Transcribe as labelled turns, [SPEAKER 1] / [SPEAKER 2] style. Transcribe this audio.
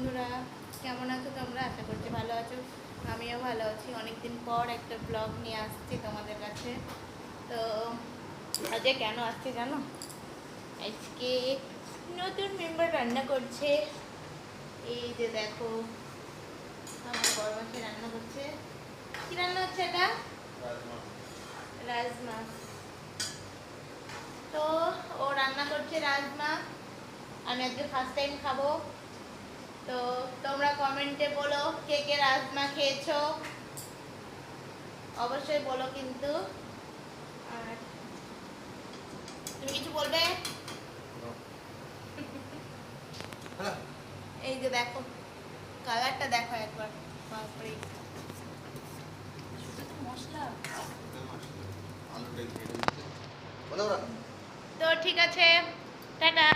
[SPEAKER 1] বন্ধুরা, কেমন আছো তোমরা? আশা করছি ভালো আছো। আমিও ভালো আছি। অনেকদিন পর একটা ব্লগ নিয়ে আসছি তোমাদের কাছে। তো আজকে কেন আসছি জানো? আজকে নতুন মেম্বার রান্না করছে। এই যে দেখো, আমার বড় মাসে রান্না করছে। কি রান্না হচ্ছে এটা? রাজমা। তো ও রান্না করছে রাজমা। আমি আজকে ফার্স্ট টাইম খাবো। তো তোমরা কমেন্টে বলো কে কে রাজমা খেয়েছো, অবশ্যই বলো কিন্তু। আর তুমি কিছু বলবে? এই যে দেখো, কালারটা দেখো একবার, বাপরে, শুধু তো মশলা। তো ঠিক আছে, টাটা।